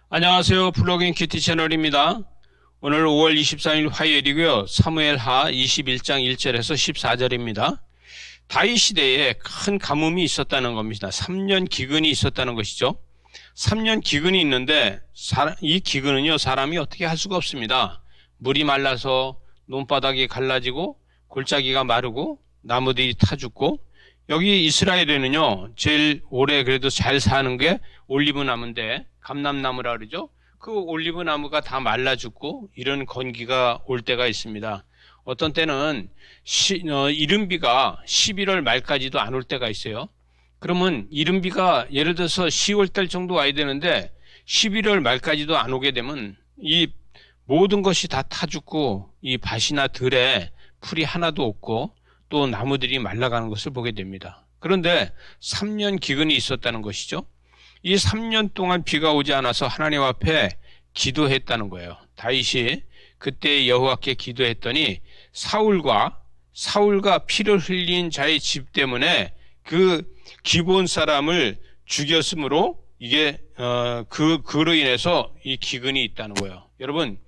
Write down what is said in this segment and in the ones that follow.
안녕하세요. 플러그인 큐티 채널입니다. 오늘 5월 24일 화요일이고요. 사무엘하 21장 1절에서 14절입니다. 다윗 시대에 큰 가뭄이 있었다는 겁니다. 3년 기근이 있었다는 것이죠. 3년 기근이 있는데 이 기근은요, 사람이 어떻게 할 수가 없습니다. 물이 말라서 논바닥이 갈라지고 골짜기가 마르고 나무들이 타 죽고, 여기 이스라엘에는요, 제일 오래 그래도 잘 사는 게 올리브 나무인데, 감람나무라 그러죠. 그 올리브 나무가 다 말라 죽고 이런 건기가 올 때가 있습니다. 어떤 때는 이른비가 11월 말까지도 안 올 때가 있어요. 그러면 이른비가 예를 들어서 10월 달 정도 와야 되는데 11월 말까지도 안 오게 되면 이 모든 것이 다 타 죽고 이 밭이나 들에 풀이 하나도 없고 또 나무들이 말라가는 것을 보게 됩니다. 그런데 3년 기근이 있었다는 것이죠. 이 3년 동안 비가 오지 않아서 하나님 앞에 기도했다는 거예요. 다윗이 그때 여호와께 기도했더니 사울과 피를 흘린 자의 집 때문에 그 기브온 사람을 죽였으므로 이게 그로 인해서 이 기근이 있다는 거예요. 여러분,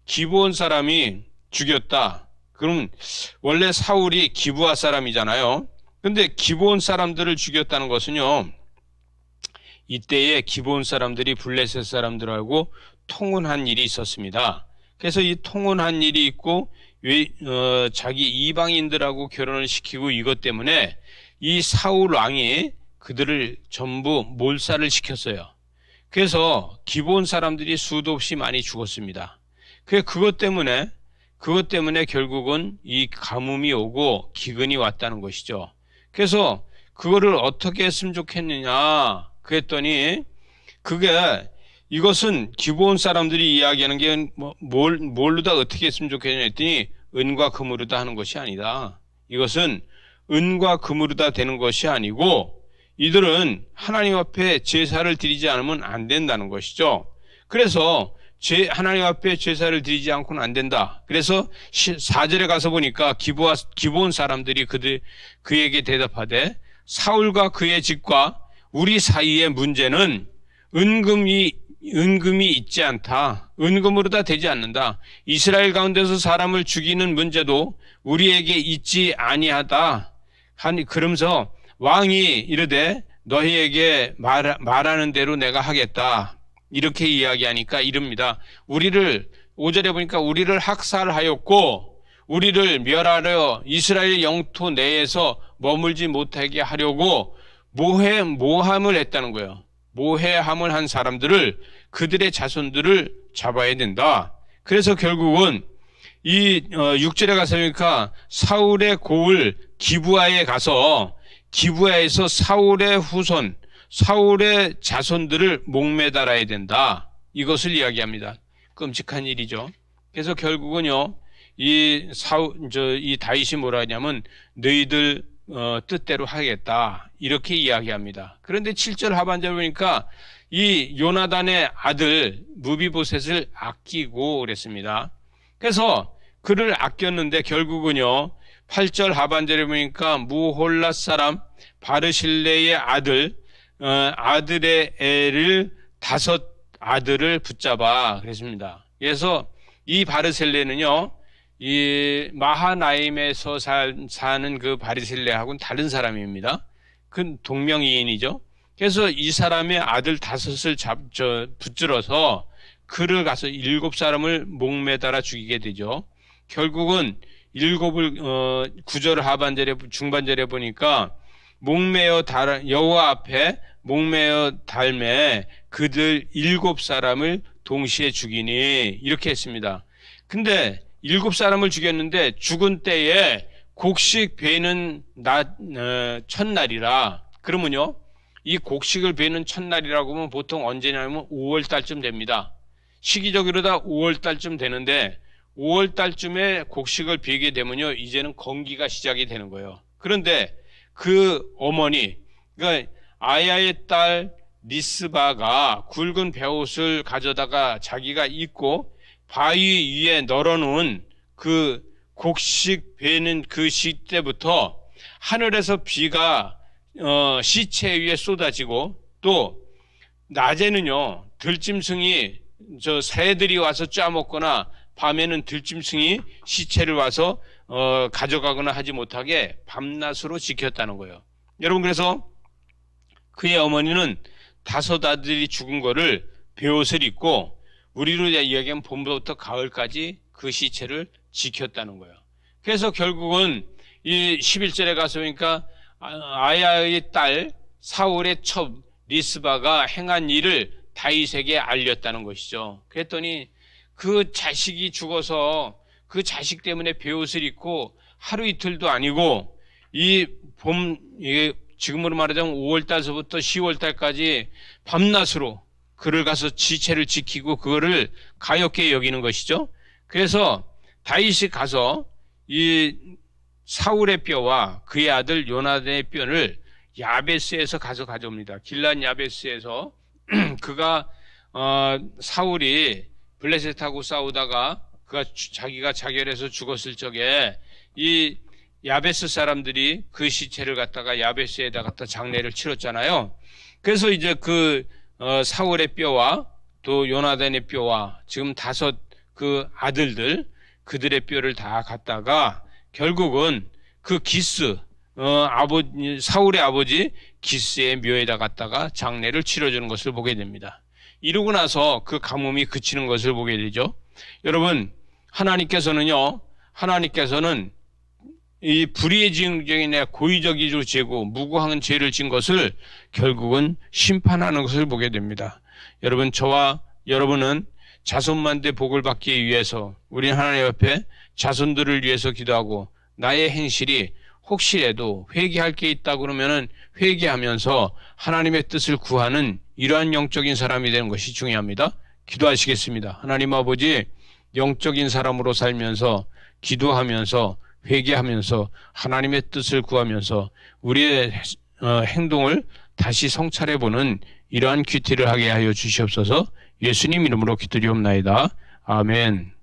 기브온 사람이 죽였다. 그럼 원래 사울이 기브아 사람이잖아요. 근데 기브온 사람들을 죽였다는 것은요, 이때에 기브온 사람들이 블레셋 사람들하고 통혼한 일이 있었습니다. 그래서 이 통혼한 일이 있고 자기 이방인들하고 결혼을 시키고, 이것 때문에 이 사울 왕이 그들을 전부 몰살을 시켰어요. 그래서 기브온 사람들이 수도 없이 많이 죽었습니다. 그것 때문에 결국은 이 가뭄이 오고 기근이 왔다는 것이죠. 그래서 그거를 어떻게 했으면 좋겠느냐 그랬더니, 이것은 기브온 사람들이 이야기하는 게 뭘로다 어떻게 했으면 좋겠냐 했더니, 은과 금으로다 하는 것이 아니다. 이것은 은과 금으로다 되는 것이 아니고, 이들은 하나님 앞에 제사를 드리지 않으면 안 된다는 것이죠. 그래서 하나님 앞에 제사를 드리지 않고는 안 된다. 그래서 4절에 가서 보니까 기브온 사람들이 그에게 대답하되, 사울과 그의 집과 우리 사이의 문제는 은금이 있지 않다. 은금으로 다 되지 않는다. 이스라엘 가운데서 사람을 죽이는 문제도 우리에게 있지 아니하다. 그러면서 왕이 이르되 너희에게 말하는 대로 내가 하겠다. 이렇게 이야기하니까 이릅니다. 5절에 보니까 우리를 학살하였고 우리를 멸하려 이스라엘 영토 내에서 머물지 못하게 하려고 모함을 했다는 거예요. 모해함을 한 사람들을, 그들의 자손들을 잡아야 된다. 그래서 결국은 이 6절에 가서 보니까 사울의 고을 기브아에 가서 기브아에서 사울의 후손, 사울의 자손들을 목매달아야 된다. 이것을 이야기합니다. 끔찍한 일이죠. 그래서 결국은요, 이 다윗이 뭐라 하냐면 너희들 뜻대로 하겠다. 이렇게 이야기합니다. 그런데 7절 하반절에 보니까 이 요나단의 아들 무비보셋을 아끼고 그랬습니다. 그래서 그를 아꼈는데 결국은요, 8절 하반절에 보니까 무홀랏 사람 바르실레의 아들의 애를 5 아들을 붙잡아 그랬습니다. 그래서 이 바르셀레는요, 이 마하나임에서 사는 그 바르셀레하고는 다른 사람입니다. 그 동명이인이죠. 그래서 이 사람의 아들 5을 붙들어서 그를 가서 7사람을 목매달아 죽이게 되죠. 결국은 9절 하반절에 중반절에 보니까 여호와 앞에 목매어 달매 그들 7사람을 동시에 죽이니, 이렇게 했습니다. 근데 7사람을 죽였는데 죽은 때에 곡식 베는 첫날이라, 그러면요, 이 곡식을 베는 첫날이라고 하면 보통 언제냐면 5월 달쯤 됩니다. 시기적으로다 5월 달쯤 되는데 5월 달쯤에 곡식을 베게 되면요, 이제는 건기가 시작이 되는 거예요. 그런데 그 어머니, 그러니까 아야의 딸 리스바가 굵은 베옷을 가져다가 자기가 입고 바위 위에 널어놓은 그 곡식 베는 그 시때부터 하늘에서 비가 시체 위에 쏟아지고, 또 낮에는요 들짐승이 새들이 와서 짜먹거나 밤에는 들짐승이 시체를 와서 가져가거나 하지 못하게 밤낮으로 지켰다는 거예요. 여러분, 그래서 그의 어머니는 5 아들이 죽은 거를 베옷을 입고, 우리로 이야기하면 봄부터 가을까지 그 시체를 지켰다는 거예요. 그래서 결국은 이 11절에 가서 보니까 아야의 딸 사울의 첩 리스바가 행한 일을 다윗에게 알렸다는 것이죠. 그랬더니 그 자식이 죽어서 그 자식 때문에 베옷을 입고 하루 이틀도 아니고 지금으로 말하자면 5월달서부터 10월달까지 밤낮으로 그를 가서 지체를 지키고 그거를 가엾게 여기는 것이죠. 그래서 다윗이 가서 이 사울의 뼈와 그의 아들 요나단의 뼈를 야베스에서 가서 가져옵니다. 길란 야베스에서 그가 사울이 블레셋하고 싸우다가 자기가 자결해서 죽었을 적에 이 야베스 사람들이 그 시체를 갖다가 야베스에다 갖다 장례를 치렀잖아요. 그래서 이제 사울의 뼈와 또 요나단의 뼈와 지금 5 그 아들들 그들의 뼈를 다 갖다가 결국은 그 기스 사울의 아버지 기스의 묘에다 갖다가 장례를 치러주는 것을 보게 됩니다. 이러고 나서 그 가뭄이 그치는 것을 보게 되죠. 여러분, 하나님께서는 이 불의의 지응적인 고의적으로 죄고 무고한 죄를 진 것을 결국은 심판하는 것을 보게 됩니다. 여러분, 저와 여러분은 자손만대 복을 받기 위해서 우리 하나님 앞에 자손들을 위해서 기도하고, 나의 행실이 혹시라도 회개할 게 있다 그러면은 회개하면서 하나님의 뜻을 구하는 이러한 영적인 사람이 되는 것이 중요합니다. 기도하시겠습니다. 하나님 아버지, 영적인 사람으로 살면서 기도하면서 회개하면서 하나님의 뜻을 구하면서 우리의 행동을 다시 성찰해보는 이러한 큐티를 하게 하여 주시옵소서. 예수님 이름으로 기도리옵나이다. 아멘.